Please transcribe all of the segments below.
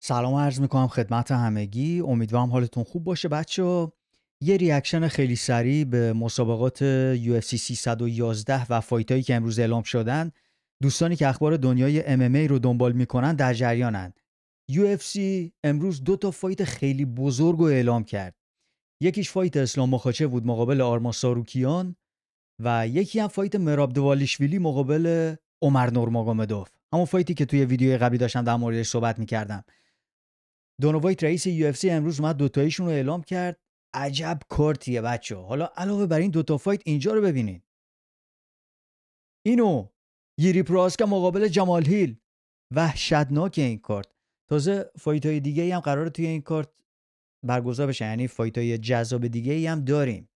سلام عرض میکنم خدمت همگی. امیدوارم حالتون خوب باشه بچه. یه ریاکشن خیلی سریع به مسابقات UFC 311 و فایتایی که امروز اعلام شدن. دوستانی که اخبار دنیای MMA رو دنبال میکنن در جریانن. UFC امروز 2 فایت خیلی بزرگ رو اعلام کرد. یکیش فایت اسلام مخاچه بود مقابل آرمان ساروکیان و یکی هم فایت مراب دوالیشویلی مقابل عمر نورماگومدوف. همون فایتی که توی ویدیوی قبلی داشتم در موردش صحبت میکردم. دانا وایت رئیس UFC امروز اومد دوتاییشون رو اعلام کرد. عجب کارتیه بچه‌ها. حالا علاوه بر این 2 فایت اینجا رو ببینید. اینو یری پراسکا مقابل جمال هیل. وحشتناک این کارت. تازه فایت‌های دیگه‌ای هم قراره توی این کارت برگزار بشه، یعنی فایت‌های جذاب دیگه‌ای هم داریم.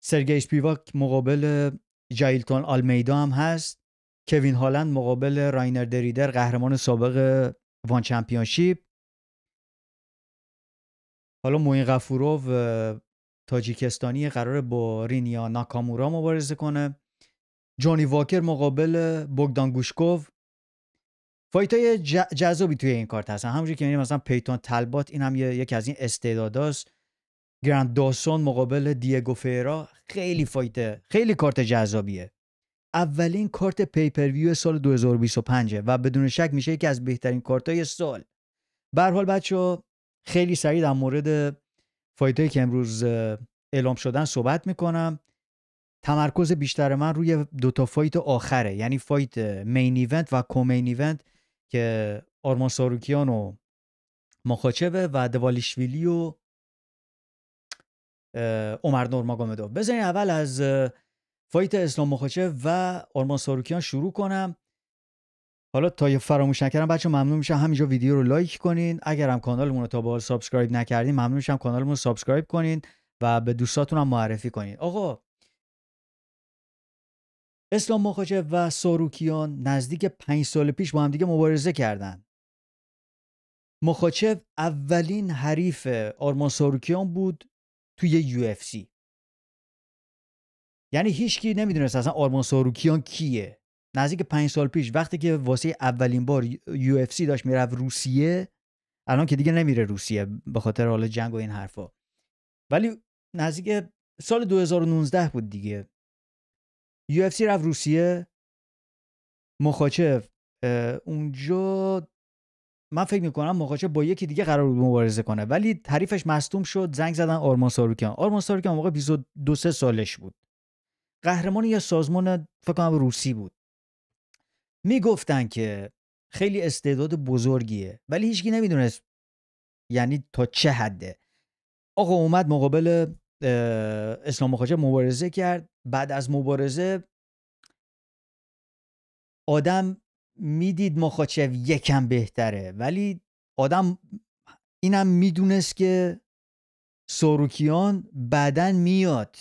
سرگئی اسپیواک مقابل جایلتون آلمیدا هم هست. کوین هالند مقابل راینر دریدر قهرمان سابق وان چمپیونشیپ. حالا موین غفوروف تاجیکستانی قراره با رینیا ناکامورا مبارزه کنه. جونی واکر مقابل بوگدان گوشکوف. فایتای جذابی توی این کارت هستن. همونجوری که می‌بینیم مثلا پیتون تلبات این هم یکی از این استعداداست. گراند داسون مقابل دیگو فیرا. خیلی فایت، خیلی کارت جذابیه. اولین کارت پیپر ویو سال 2025 و بدون شک میشه یکی از بهترین کارتای سال. به هر حال بچه‌ها خیلی سریع در مورد فایتایی که امروز اعلام شدن صحبت میکنم. تمرکز بیشتر من روی 2 فایت آخره، یعنی فایت مین ایونت و کومین ایونت که آرمان ساروکیان و مخاچوه و دوالیشویلی و عمر نورماگومدوف. بذارین اول از فایت اسلام مخاچو و آرمان ساروکیان شروع کنم. حالا تا فراموش نکردم بچه ممنون میشم همینجا ویدیو رو لایک کنین. اگر هم کانالمون رو تا به حال سابسکرایب نکردین ممنون میشم کانالمون رو سابسکرایب کنین و به دوستاتون هم معرفی کنین. آقا اسلام مخاچو و ساروکیان نزدیک 5 سال پیش با هم دیگه مبارزه کردن. مخاچو اولین حریف آرمان ساروکیان بود توی UFC. یعنی هیچکی نمیدونست اصلا آرمان ساروکیان کیه. نزدیک 5 سال پیش وقتی که واسه اولین بار UFC داشت میرفت روسیه، الان که دیگه نمیره روسیه به خاطر حال جنگ و این حرفا، ولی نزدیک سال 2019 بود دیگه UFC رفت روسیه. مخاچو اونجا من فکر میکنم مخاچو با یکی دیگه قرار بود مبارزه کنه، ولی حریفش مصدوم شد. زنگ زدن آرمان ساروکیان. آرمان ساروکیان موقع 22-23 سالش بود. قهرمان یه سازمان فکر کنم روسی بود. میگفتن که خیلی استعداد بزرگیه ولی هیچکی نمیدونست یعنی تا چه حده. آقا اومد مقابل اسلام مخاچو مبارزه کرد. بعد از مبارزه آدم میدید مخاچو یکم بهتره، ولی آدم اینم میدونست که ساروکیان بعدن میاد.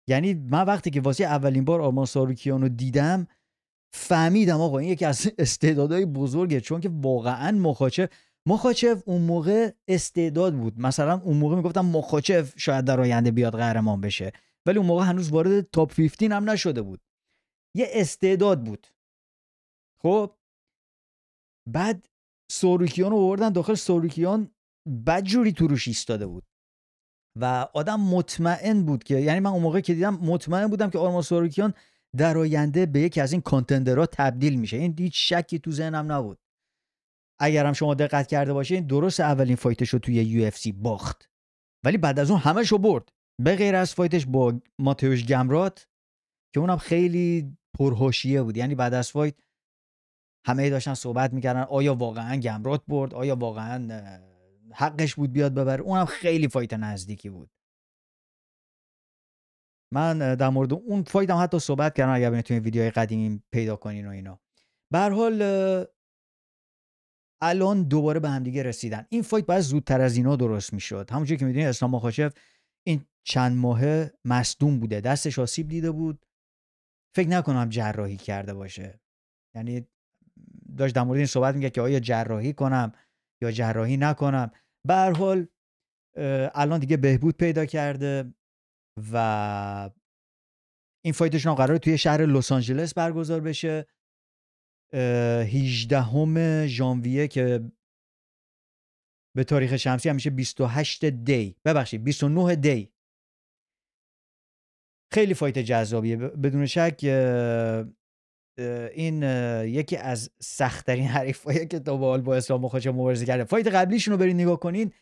یعنی من وقتی که واسه اولین بار آرمان ساروکیان رو دیدم فهمیدم آقا این یکی از استعدادهای بزرگه، چون که واقعا مخاچو اون موقع استعداد بود. مثلا اون موقع میگفتم مخاچو شاید در آینده بیاد قهرمان بشه، ولی اون موقع هنوز وارد تاپ 15 هم نشده بود. یه استعداد بود. خب بعد ساروکیان رو آوردن داخل. ساروکیان بدجوری تو روش ایستاده بود و آدم مطمئن بود که، یعنی من اون موقع که دیدم مطمئن بودم که آرمان ساروکیان در آینده به یکی از این کانتندرها تبدیل میشه. این هیچ شکی تو ذهنم نبود. اگرم شما دقت کرده باشین درست اولین فایتش رو توی UFC باخت، ولی بعد از اون همش رو برد به غیر از فایتش با ماتئوش گمرات که اونم خیلی پرحاشیه بود. یعنی بعد از فایت همه داشتن صحبت میکردن آیا واقعا گمرات برد، آیا واقعا حقش بود بیاد ببره. اونم خیلی فایت نزدیکی بود. من در مورد اون فایت هم حتی صحبت کردم، اگر بتونید ویدیوهای قدیمی پیدا کنین و اینا. به هر حال الان دوباره به هم دیگه رسیدن. این فایت باید زودتر از اینا درست میشد. همونجوری که میدونید اسلام مخاچو این چند ماهه مصدوم بوده، دستش آسیب دیده بود. فکر نکنم جراحی کرده باشه. یعنی داشت در مورد این صحبت میگه که آیا جراحی کنم یا جراحی نکنم. به هر حال الان دیگه بهبود پیدا کرده و این فایتشون قراره توی شهر لس آنجلس برگزار بشه. 18 ژانویه که به تاریخ شمسی هم میشه 28 دی، ببخشید 29 دی. خیلی فایت جذابیه بدون شک. این یکی از سخت‌ترین حریفایی که تا به حال با اسلام مخاچف مبارزه کرده. فایت قبلیشون رو برید نگاه کنین،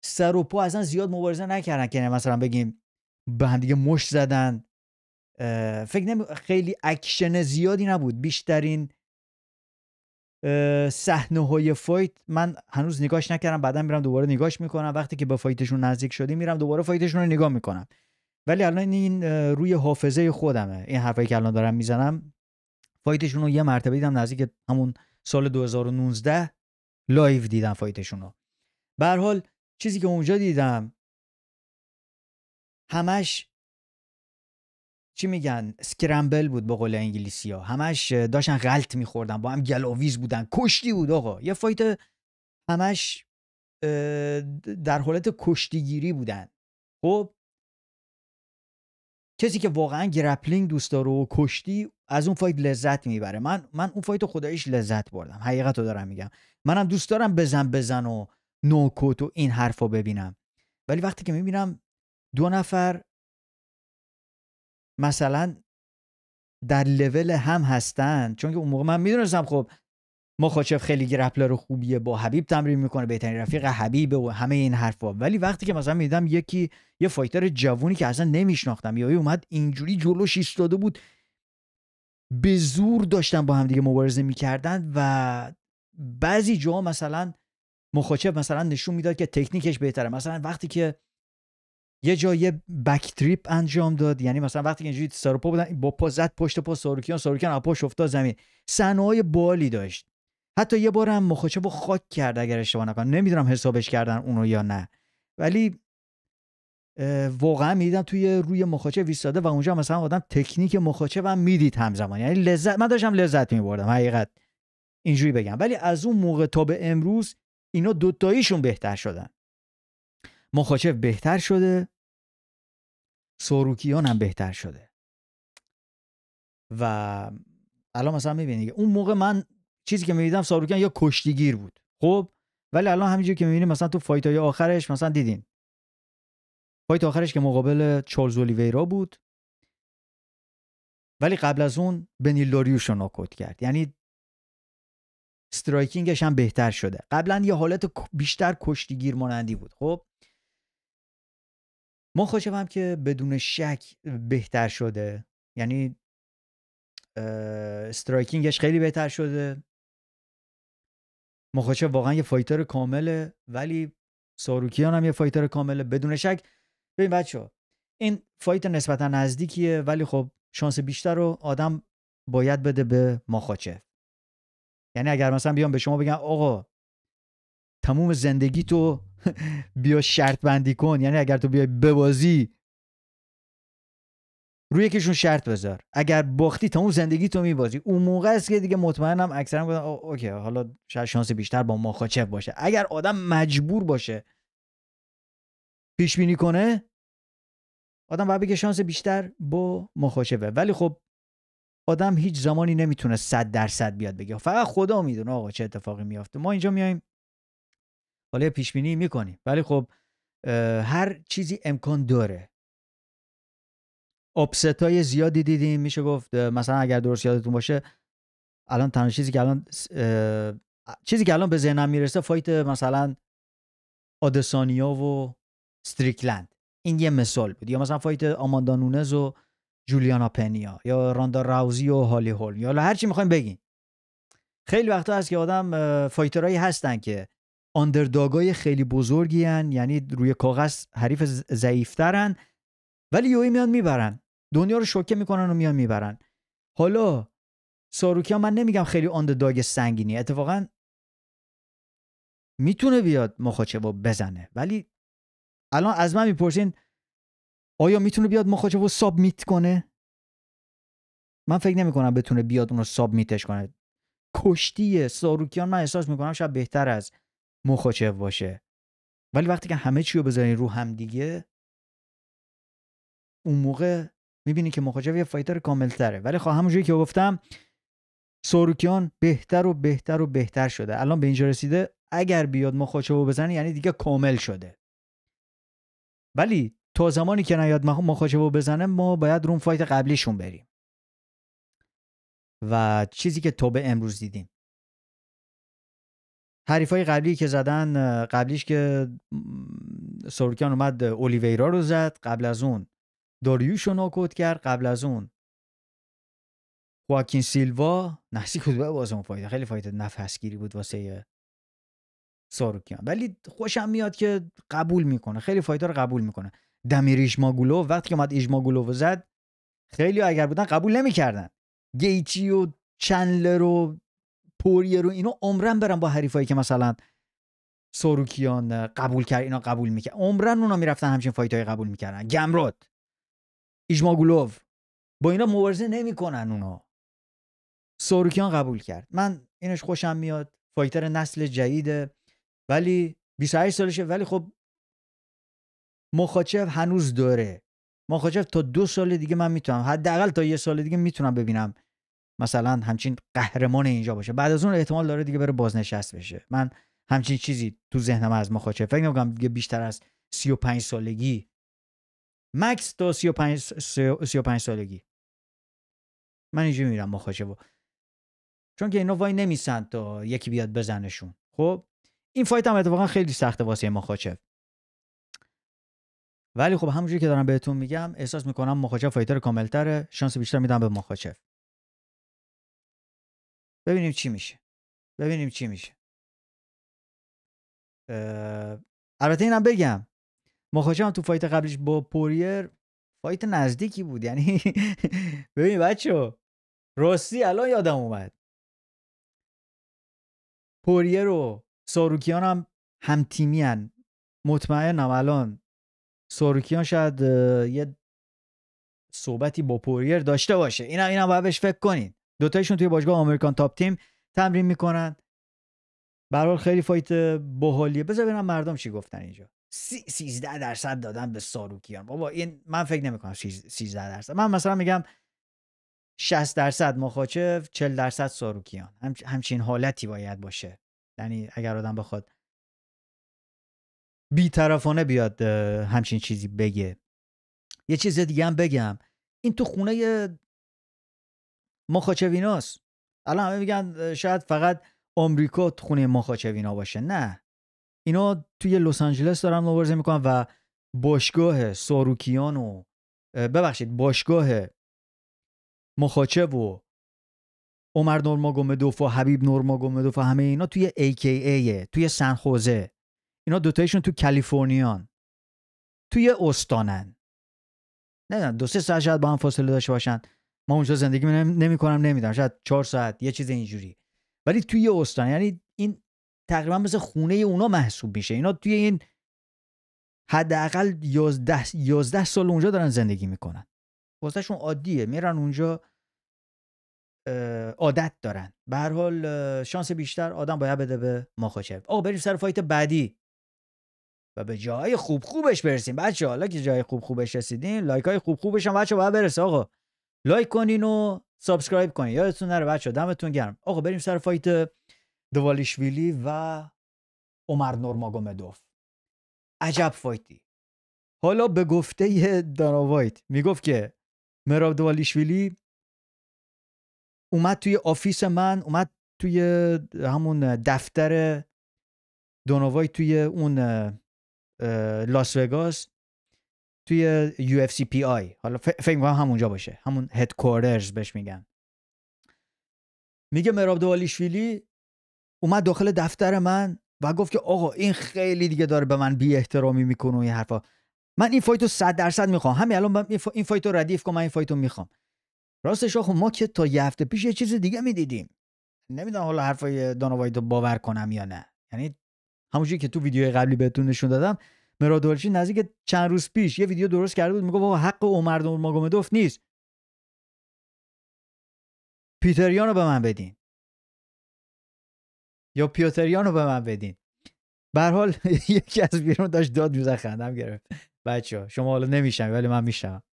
سر و پا اصلا زیاد مبارزه نکردن که مثلا بگیم به هم دیگه مشت زدن. خیلی اکشن زیادی نبود. بیشترین صحنه‌های فایت من هنوز نگاش نکردم، بعدا میرم دوباره نگاش میکنم. وقتی که به فایتشون نزدیک شدیم میرم دوباره فایتشون رو نگاه میکنم. ولی الان این روی حافظه خودمه، این حرفایی که الان دارم میزنم. فایتشون رو یه مرتبه دیدم، نزدیک همون سال 2019 لایو دیدم فایتشون رو. به هر حال چیزی که اونجا دیدم همش چی میگن اسکرامبل بود به قول انگلیسی ها. همش داشتن غلط میخوردن، با هم گلاویز بودن، کشتی بود آقا. یه فایت همش در حالت کشتیگیری بودن. خب کسی که واقعا گرپلینگ دوست داره و کشتی از اون فایت لذت میبره. من اون فایت خداییش لذت بردم، حقیقت رو دارم میگم. منم دوست دارم بزن و نوکوت و این حرفا ببینم. ولی وقتی که میبینم دو نفر مثلا در لول هم هستن، چون که اون موقع من میدونستم خب مخاچف خیلی گرپلر خوبیه، با حبیب تمرین میکنه، بهترین رفیق حبیبه و همه این حرفا. ولی وقتی که مثلا میدیدم یه فایتر جوونی که اصلا نمیشناختم یا اومد اینجوری جلوش ایستاده بود، به زور داشتن با هم دیگه مبارزه میکردن و بعضی جاها مثلا مخاچف مثلا نشون میداد که تکنیکش بهتره. مثلا وقتی که یه جای بک تریپ انجام داد، یعنی مثلا وقتی که اینجوری سر و پا بودن با پا زد پشت پا ساروکیان از پاش افتاد زمین. صحنه‌های بالی داشت. حتی یه بار هم مخاچف رو خاک کرد اگر اشتباه نکنم، نمیدونم حسابش کردن اونو یا نه، ولی واقعا میدیدم روی مخاچف ایستاده و اونجا مثلا آدم تکنیک مخاچف هم میدید همزمان. یعنی من داشتم لذت میبردم حقیقت اینجوری بگم. ولی از اون موقع تا به امروز اینا دوتاییشون بهتر شدن. مخاچف بهتر شده، ساروکیان هم بهتر شده. و الان مثلا میبینید اون موقع من چیزی که میدیدم ساروکیان یا کشتیگیر بود، خب، ولی الان همینجوری که میبینید مثلا تو فایتای آخرش مثلا دیدین فایت آخرش که مقابل چارلز اولیویرا بود، ولی قبل از اون بنیل داریوش رو ناکوت کرد. یعنی استرایکینگش هم بهتر شده. قبلا یه حالت بیشتر کشتیگیر مانندی بود. خب مخاچف هم که بدون شک بهتر شده، یعنی استرایکینگش خیلی بهتر شده. مخاچف واقعا یه فایتر کامله، ولی ساروکیان هم یه فایتر کامله بدون شک. ببین بچه‌ها این فایت نسبتا نزدیکیه، ولی خب شانس بیشتر رو آدم باید بده به مخاچف. یعنی اگر مثلا بیام به شما بگم آقا تموم زندگی تو بیا شرط بندی کن، یعنی اگر تو بیای ببازی روی یکیشون شرط بذار، اگر باختی تموم زندگی تو میبازی، اون موقع است که دیگه مطمئنم اکثرا گفتن اوکی حالا شاید شانس بیشتر با مخاچف باشه. اگر آدم مجبور باشه پیش بینی کنه، آدم باید بگه شانس بیشتر با مخاچفه. ولی خب آدم هیچ زمانی نمیتونه 100% بیاد بگه، فقط خدا میدونه آقا چه اتفاقی میافته. ما اینجا میایم حالا پیش بینی میکنیم، ولی خب هر چیزی امکان داره. آپست های زیادی دیدیم، میشه گفت مثلا اگر درست یادتون باشه الان تنها چیزی که الان به ذهنم میرسه فایت مثلا آدسانیا و استریکلند، این یه مثال بود. یا مثلا فایت آماندا نونز و جولیانا پنیا، یا راندا راوزی و هالی هول، یا هر چی میخوایم بگین. خیلی وقتا هست که آدم فایترایی هستن که آندرداگای خیلی بزرگی هن، یعنی روی کاغذ حریف ضعیفترن، ولی یوی میان میبرن، دنیا رو شوکه میکنن و میان میبرن. حالا ساروکیان من نمیگم خیلی آندرداگ سنگینی، اتفاقا میتونه بیاد مخاچف رو بزنه، ولی الان از من میپرسین آیا میتونه بیاد مخاچف رو سابمیت کنه؟ من فکر نمی کنم بتونه بیاد اون رو سابمیتش کنه. کشتی ساروکیان من احساس میکنم شاید بهتر از مخاچف باشه، ولی وقتی که همه چی رو بذارین رو هم دیگه، اون موقع میبینی که مخاچف یه فایتر کامل تره. ولی خب همونجوری که گفتم سوروکیان بهتر و بهتر و بهتر شده. الان به اینجا رسیده اگر بیاد مخاچبو بزنه یعنی دیگه کامل شده. ولی تا زمانی که نیاد مخاچبو بزنه ما باید رون فایت قبلیشون بریم. و چیزی که تا به امروز دیدیم حریفای قبلی که زدن، قبلیش که سوروکیان اومد اولیویرا رو زد، قبل از اون داریوش رو ناکوت کرد، قبل از اون خواکین سیلوا نزدیک بود باز اون فایت. خیلی فایت نفسگیری بود واسه سوروکیان، ولی خوشم میاد که قبول میکنه، خیلی فایت‌ها رو قبول میکنه. دمیر ایشماگولو وقتی که اومد ایشماگولو زد خیلی اگر بودن قبول نمیکردن. گیچی و چندلر و پوریر و اینا عمرن برن با حریفایی که مثلا سوروکیان قبول کرد اینا قبول میکرد، عمرن اونا میرفتن همچین فایتای قبول میکردن. گمرات، ایشماگولوف، با اینا مبارزه نمیکنن اونا. سوروکیان قبول کرد. من اینش خوشم میاد. فایتر نسل جدیده ولی 28 سالشه، ولی خب مخاچف هنوز داره. مخاچف تا 2 سال دیگه من میتونم، حداقل تا 1 سال دیگه میتونم ببینم مثلا همچین قهرمان اینجا باشه. بعد از اون احتمال داره دیگه بره بازنشست بشه. من همچین چیزی تو ذهنم از مخاچف. فکر نمی‌کنم دیگه بیشتر از 35 سالگی، مکس تا 35 سالگی من اینجا میرم مخاچفو، چون که اینا وای نمیسن تا یکی بیاد بزنشون. خب این فایت هم اتفاقا خیلی سخته واسه مخاچف، ولی خب همونجوری که دارم بهتون میگم احساس میکنم مخاچف فایتر کاملتره. شانس بیشتر میدم به مخاچف. ببینیم چی میشه. البته اینم بگم مخاچف هم تو فایت قبلیش با پوریر فایت نزدیکی بود. یعنی ببین بچه راستی الان یادم اومد پوریر و ساروکیان هم تیمی هن. مطمئنم الان ساروکیان شاید یه صحبتی با پوریر داشته باشه. اینا باید بهش فکر کنین. دوتایشون توی باشگاه آمریکان تاپ تیم تمرین میکنن. به هر حال خیلی فایت باحالیه. بذار ببینم مردم چی گفتن اینجا. 13% دادن به ساروکیان. بابا این من فکر نمیکنم 13%. من مثلا میگم 60% مخاچف، 40% ساروکیان. همچین حالتی باید باشه. یعنی اگر آدم بخواد بی‌طرفانه بیاد همچین چیزی بگه. یه چیز دیگه هم بگم، این تو خونه مخاچویناست. الان همه میگن شاید فقط آمریکا خونه مخاچوینا باشه. نه، اینا توی لس آنجلس دارن مبارزه میکنن و باشگاه ساروکیان و باشگاه مخاچو و عمر نورماگومدوف و حبیب نورماگومدوف و همه اینا توی AKA توی سن خوزه. اینا دوتایشون تو کالیفرنیان، توی استانن. نه 2-3 ساعت شاید با هم فاصله داشته باشن. ما اونجا زندگی نمی‌کنم، نمیدونم، شاید 4 ساعت یه چیز اینجوری، ولی توی استان. یعنی این تقریبا مثل خونه اونا محسوب میشه. اینا توی این حداقل 11 سال اونجا دارن زندگی میکنن. واسهشون عادیه، میرن اونجا عادت دارن. به هر حال شانس بیشتر آدم باید بده به مخاچف. آقا بریم سر فایت بعدی و به جای خوبش برسیم. بچه حالا که جای خوبش رسیدین، لایک های خوبش هم بچه باید برسه. آقا لایک کنین و سابسکرایب کنین، یادتون نره بچه. دمتون گرم. آقا بریم سر فایت دوالیشویلی و عمر نورماگومدوف. عجب فایتی. حالا به گفته دانا وایت میگفت که مراب دوالیشویلی اومد توی آفیس من، اومد توی همون دفتر دانا وایت توی اون لاس وگاس، توی UFC حالا فکر می‌کنم همونجا باشه، همون هدکوارترز بهش میگن. میگه مراب دوالیشویلی اومد داخل دفتر من و گفت که آقا این خیلی دیگه داره به من بی احترامی میکنه و این حرفا. من این فایتو 100% میخوام. همین الان این فایتو ردیف کنم. من این فایتو میخوام. راستش آخه ما که تا یه هفته پیش یه چیز دیگه میدیدیم. نمیدونم حالا حرفای دانا وایت رو باور کنم یا نه. یعنی همونجوری که تو ویدیوهای قبلی بهتون نشون دادم، مراد دوالیشویلی نزدیک چند روز پیش یه ویدیو درست کرده بود، میگه بابا حق عمر نورماگومدوف نیست، پیتریانو به من بدین یا پیوتریانو به من بدین. به هر حال یکی از بیرون داشت داد میزد، خندم گرفت. بچه‌ها شما حالا نمیشم ولی من میشم.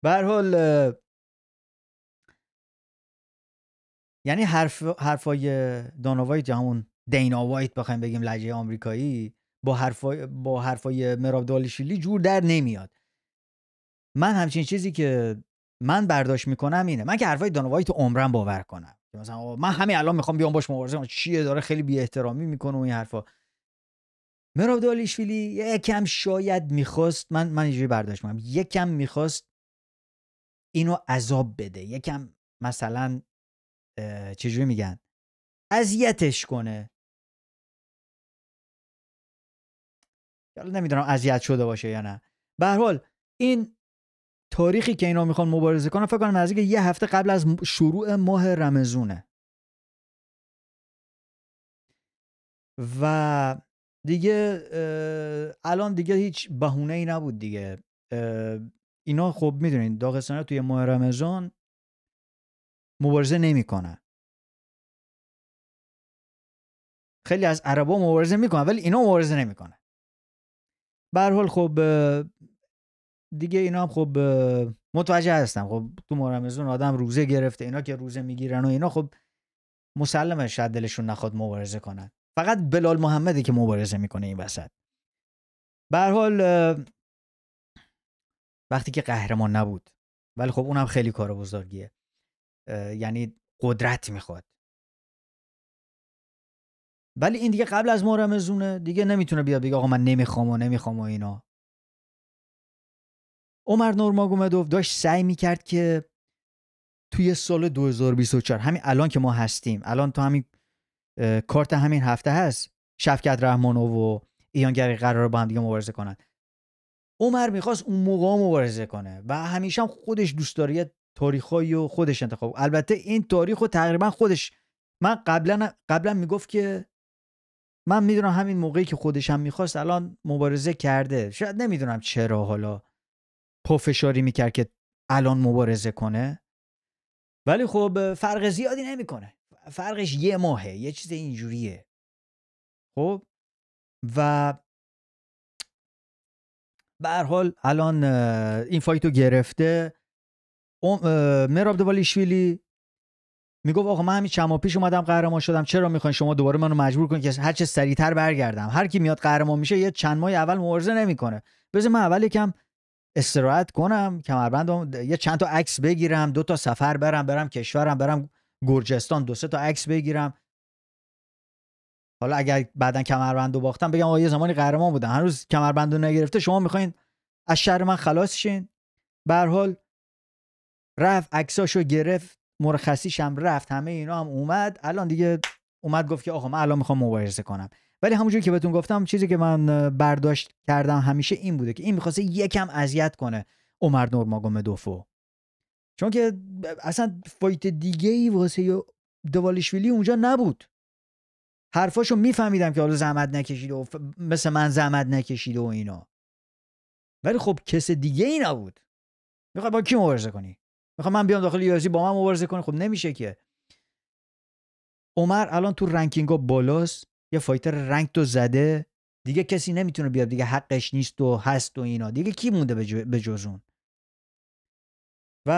به هر حال یعنی حرفای دانا وایت یا همون دینا وایت بخوایم بگیم لهجه آمریکایی با حرفای مراب دالیشویلی جور در نمیاد. من همچین چیزی که من برداشت میکنم اینه، من که حرفای دانا وایت عمرم باور کنم که مثلا من همین الان میخوام بیام باش مبارزه کنم، چیه داره خیلی بی احترامی میکنه و این حرفا. مراب دالیشویلی یکم شاید میخواست، من اینجوری برداشت میکنم، یکم میخواست اینو عذاب بده، یکم مثلا چجوری میگن، اذیتش کنه. حالا نمیدونم اذیت شده باشه یا نه. به هر حال این تاریخی که اینا میخوان مبارزه کنن فکر کنم نزدیک یه هفته قبل از شروع ماه رمضونه و دیگه الان دیگه هیچ بهونه ای نبود دیگه. اینا خب میدونین داغستانی‌ها توی ماه رمضان مبارزه نمیکنن. خیلی از عربا مبارزه میکنن ولی اینا مبارزه نمیکنن. به هر حال خب دیگه اینا هم خب متوجه هستم، خب تو ماه رمضان آدم روزه گرفته، اینا که روزه میگیرن و اینا خب مسلمه شاید دلشون نخواد مبارزه کنن. فقط بلال محمدی که مبارزه میکنه این وسط. به هر حال وقتی که قهرمان نبود، ولی خب اونم خیلی کار بزرگیه، یعنی قدرت میخواد. ولی این دیگه قبل از ماه رمضونه دیگه نمیتونه بیاد بگه آقا من نمیخوام و اینا. عمر نورماگومدوف داشت سعی میکرد که توی سال 2024 همین الان که ما هستیم، الان تو همین کارت همین هفته هست، شفکت رحمانوف و ایانگری قراره با هم دیگه مبارزه کنن. عمر میخواست اون موقع مبارزه کنه و همیشه هم خودش دوست داره تاریخایی و خودش انتخاب. البته این تاریخو تقریبا خودش، من قبلا میگفت که من میدونم همین موقعی که خودش هم میخواست الان مبارزه کرده، شاید نمیدونم چرا حالا پافشاری میکرد که الان مبارزه کنه، ولی خب فرق زیادی نمیکنه، فرقش یه ماهه، یه چیز اینجوریه. خب و به هر حال الان این فایتو گرفته. مراب دوالیشویلی میگفت آقا من همین چند ماه پیش اومدم قهرمان شدم، چرا میخواین شما دوباره منو مجبور کنید که هر چه سریعتر برگردم؟ هر کی میاد قهرمان میشه یه چند ماه اول مبارزه نمیکنه، بذار من اول یکم استراحت کنم، کمربندم یه چند تا عکس بگیرم، 2 تا سفر برم کشورم، برم گرجستان 2-3 تا عکس بگیرم، حالا اگر بعدن کمربندو باختم بگم آقا یه زمانی قهرمان بودم، هنوز کمربندو نگرفته، شما میخواین از شر من خلاص شین. به هر حال رفت عکساشو گرفت، مرخصیش هم رفت، همه اینا هم اومد، الان دیگه اومد گفت که آقا من الان میخوام مبارزه کنم. ولی همونجوری که بهتون گفتم چیزی که من برداشت کردم همیشه این بوده که این میخواسته یکم اذیت کنه عمر نورماگومدوفو، چون که اصلا فایت دیگه ای واسه دوالیشویلی اونجا نبود. حرفاشو میفهمیدم که حالا زحمت نکشیده و مثل من زحمت نکشیده و اینا، ولی خب کس دیگه ای نبود. میخوای با کی مبارزه کنی؟ میخوام من بیام داخل UFC با من مبارزه کنی؟ خب نمیشه که. عمر الان تو رنکینگا بالاست، یه فایتر رنگ تو زده، دیگه کسی نمیتونه بیاد دیگه حقش نیست و هست و اینا، دیگه کی مونده به جز اون؟ و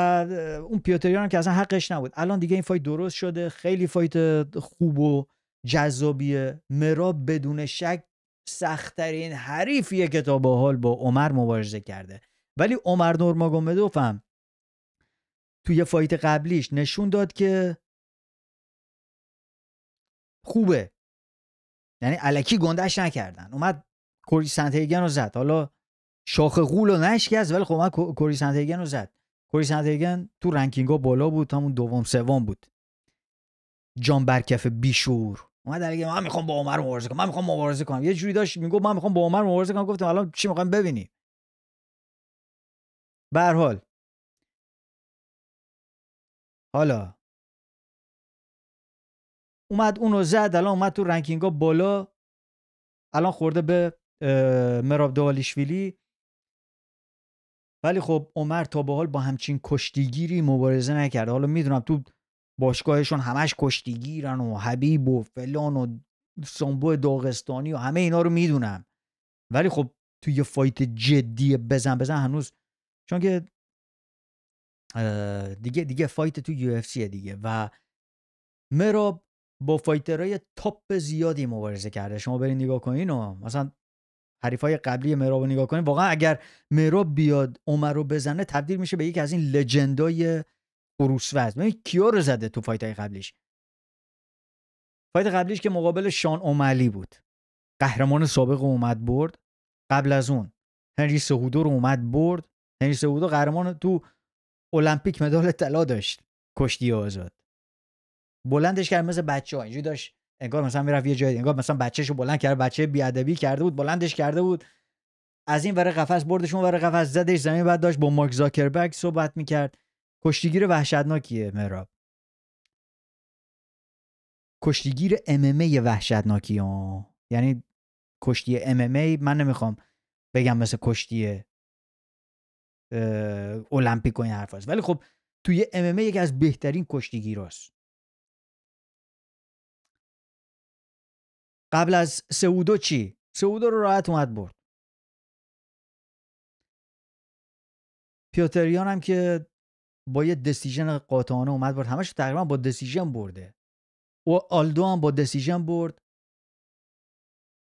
اون پیوتریان هم که اصلا حقش نبود. الان دیگه این فایت درست شده، خیلی فایت خوب و جذابیه. مراب بدون شک سخت‌ترین حریفیه که تا به حال با عمر مبارزه کرده، ولی عمر نورماگومدوف هم توی فایت قبلیش نشون داد که خوبه، یعنی الکی گندش نکردن. اومد کوری سنتیگن رو زد، حالا شاخ غول رو نشکست ولی خب اومد کوری سنتیگن رو زد. کوری سنتیگن تو رنکینگا بالا بود، همون دوم سوم بود. جان برکف بیشور اومد علیه من میخوام با عمر مبارزه کنم، من میخوام مبارزه کنم، یه جوری داشت میگفت من میخوام با عمر مبارزه کنم. گفتم الان چی میخوایم ببینیم؟ به هر حال حالا اومد اونو زد، الان اومد تو رنکینگا بالا، الان خورده به مراب دوالیشویلی. ولی خب عمر تا به حال با همچین کشتیگیری مبارزه نکرده. حالا میدونم تو باشگاهشون همش کشتیگیرن و حبیب و فلان و سامبو داغستانی و همه اینا رو میدونم، ولی خب تو یه فایت جدی بزن هنوز، چون که دیگه فایت تو UFC دیگه و مراب با فایترهای تاپ زیادی مبارزه کرده. شما برین نگاه کنین و مثلا حریفای قبلی مراب رو نگاه کنین، واقعا اگر مراب بیاد عمر رو بزنه تبدیل میشه به یکی از این لژندای خروسوز. ببین کیا رو زده تو فایتای قبلیش. فایت قبلیش که مقابل شان اومالی بود، قهرمان سابق اومد برد. قبل از اون هنری سهودو رو اومد برد. هنری سهودو قهرمان تو المپیک مدال طلا داشت، کشتی آزاد. بلندش کرد مثل بچه‌ها، اینجوری داشت انگار مثلا میرفت یه جایی، انگار مثلا بچه‌شو بلند کرد، بچه بیادبی کرده بود، بلندش کرده بود از این ور قفس بردش اون ور قفس زدش زمین. بعد داشت با مارک زاکربرگ صحبت میکرد. کشتیگیر وحشتناکیه مراب، کشتیگیر MMA وحشتناکی ها. یعنی کشتی MMA من نمیخوام بگم مثل کشتی المپیک و این حرف هست، ولی خب توی MMA یکی از بهترین کشتیگیراست. قبل از سعودو چی؟ سعودو رو راحت اومد برد. پیوتریان هم که با یه دسیژن قاطعانه اومد برد، همش تقریبا با دسیژن برده. و آلدو هم با دسیژن برد.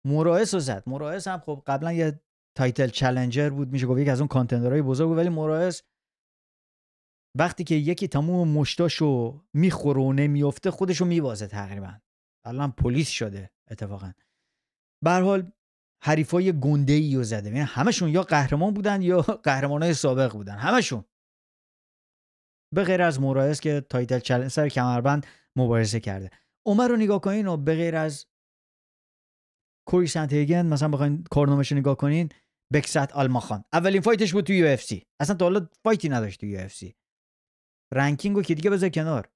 موراس رو زد. موراس هم خب قبلا یه تایتل چالنجر بود، میشه گفت یکی از اون کانتندرهای بزرگ بود، ولی موراس وقتی که یکی تموم مشتاشو میخوره و نمیفته خودشو میوازه تقریبا. الان پلیس شده اتفاقا. به هر حال حریفای گنده‌ای رو زده. یعنی همشون یا قهرمان بودن یا قهرمانای سابق بودن، همشون به غیر از موراس که تایتل چالنجر سر کمربند مبارزه کرده. عمر رو نگاه کنین و به غیر از کوری سنتیگن مثلا بخواین کارنامه‌شو نگاه کنین، بکسات آلماخان اولین فایتش بود تو UFC، اصلا تا حالا فایتی نداشت تو UFC. رنکینگو که دیگه بذار کنار.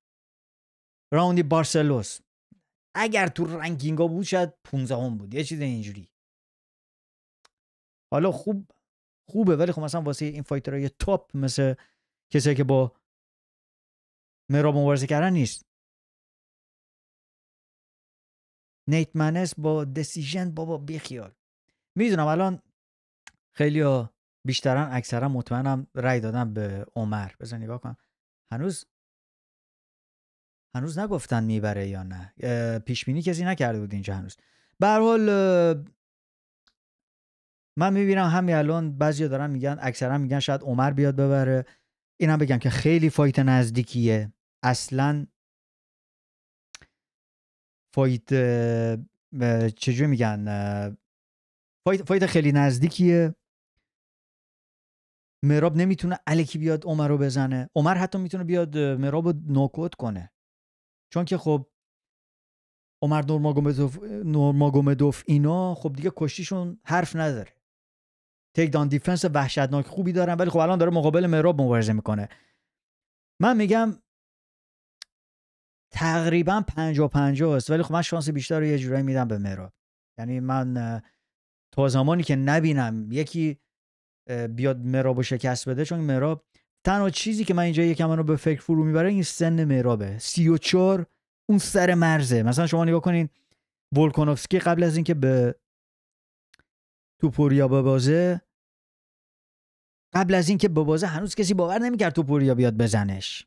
راوندی بارسلوس اگر تو رنکینگا بود شاید 15 هم بود، یه چیز اینجوری. حالا خوبه ولی خب مثلا واسه این فایترهای تاپ مثل کسایی که با مراب مبارزه کردن نیست. نیت منس با دسیژن بابا بیخیال. میدونم الان خیلیا بیشترن اکثرا مطمئنم رای دادن به عمر. بذار نگاه کنم هنوز نگفتن میبره یا نه. پیش بینی کسی نکرده بود اینجا هنوز. به هر حال من میبینم همین الان بعضیا دارن میگن، اکثرا میگن شاید عمر بیاد ببره. اینم بگم که خیلی فایت نزدیکیه. اصلا فایت چجوری میگن، فایت خیلی نزدیکیه. مراب نمیتونه الکی بیاد عمر رو بزنه. عمر حتی میتونه بیاد مراب رو نوکوت کنه، چون که خب عمر نورماگومدوف اینا خب دیگه کشتیشون حرف نداره. تیک دان دیفنس وحشتناک خوبی دارن، ولی خب الان داره مقابل مراب مبارزه میکنه. من میگم تقریبا 50-50 است، ولی خب من شانس بیشتر رو یه جورایی میدم به مراب. یعنی من تا زمانی که نبینم یکی بیاد مراب رو شکست بده، چون مراب تنها چیزی که من اینجا یکم رو به فکر فرو میبره این سن مرابه. 34 اون سر مرزه. مثلا شما نگاه کنین ولکانوفسکی قبل از اینکه به توپوریا ببازه، هنوز کسی باور نمیکرد توپوریا بیاد بزنش.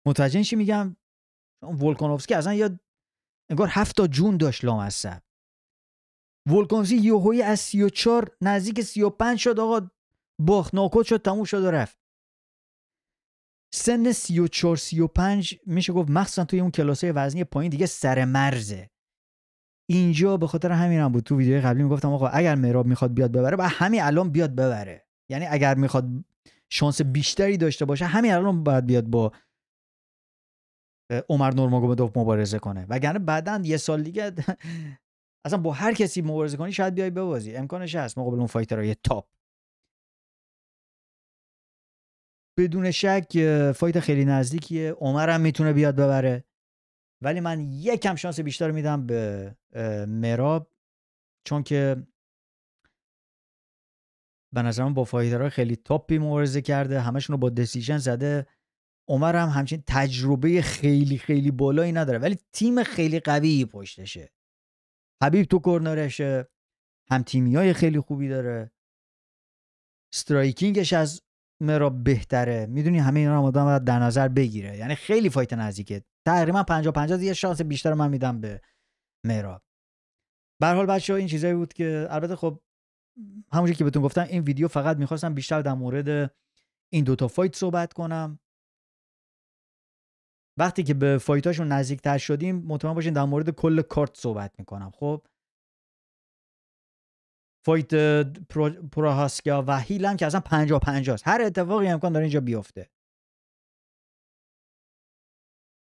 متوجه چی میگم؟ ولکانوفسکی اصلا یا انگار 7 تا جون داشت لامصب. ولکانوفسکی یهویی از 34 نزدیک 35 شد، آقا باخت، ناکوت شد، تموم شد و رفت. سن 34-35 میشه گفت مخصوصا توی اون کلاسای وزنی پایین دیگه سر مرزه. اینجا به خاطر همینم بود تو ویدیوی قبلی میگفتم آقا اگر مراب میخواد بیاد ببره با همین الان بیاد ببره. یعنی اگر میخواد شانس بیشتری داشته باشه همین الان باید بیاد با عمر نورماگومدوف مبارزه کنه، وگرنه بعداً یه سال دیگه اصلا با هر کسی مبارزه کنی شاید بیای ببازی، امکانش هست مقابل اون فایترهای تاپ. بدون شک فایت خیلی نزدیکیه. عمر هم میتونه بیاد ببره، ولی من یکم شانس بیشتر میدم به مراب، چون که به نظرم با فایترهای خیلی تاپی مبارزه کرده، همشون رو با دسیژن زده. عمر هم همچین تجربه خیلی خیلی بالایی نداره، ولی تیم خیلی قوی پشتشه. حبیب تو کورنرشه، هم تیمیای خیلی خوبی داره، استرایکینگش از مراب بهتره. میدونی همه اینا رو آدم باید در نظر بگیره. یعنی خیلی فایت نزدیکه. تقریبا 50-50 یه شانس بیشتر من میدم به مهراب. به هر حال بچه‌ها این چیزایی بود که البته خب همونجوری که بهتون گفتم این ویدیو فقط میخواستم بیشتر در مورد این دوتا فایت صحبت کنم. وقتی که به فایتاشون نزدیکتر شدیم مطمئن باشین در مورد کل کارت صحبت میکنم. خب فایت پروهاسکیا و هیل هم که اصلا 50-50 است. هر اتفاقی امکان داره اینجا بیفته.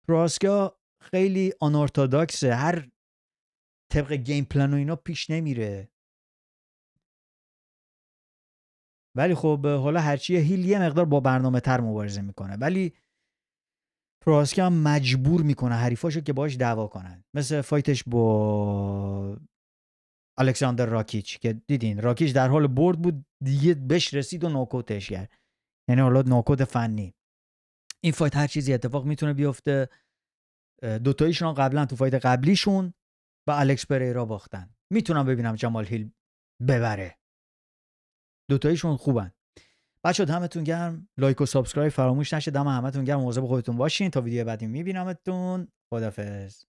پروهاسکیا خیلی آنورتوداکسه، هر طبق گیم پلن و اینا پیش نمیره. ولی خب حالا هرچی هیل یه مقدار با برنامه تر مبارزه میکنه، ولی پروهاسکیا هم مجبور میکنه حریفاشو که باش دعوا کنن. مثل فایتش با الکساندر راکیچ که دیدین راکیچ در حال برد بود دیگه بهش رسید و نوکوتش کرد، یعنی حالا نوکوت فنی. این فایت هر چیزی اتفاق میتونه بیفته. دوتاییشون قبلا تو فایت قبلیشون با الکس پریرا باختن. میتونم ببینم جمال هیل ببره. دوتاییشون خوبن. بچه دمتون گرم، لایک و سابسکرایب فراموش نشه. دم همتون گرم، مواظب خودتون باشین. تا ویدیو بعدی میبینمتون. خدافظ.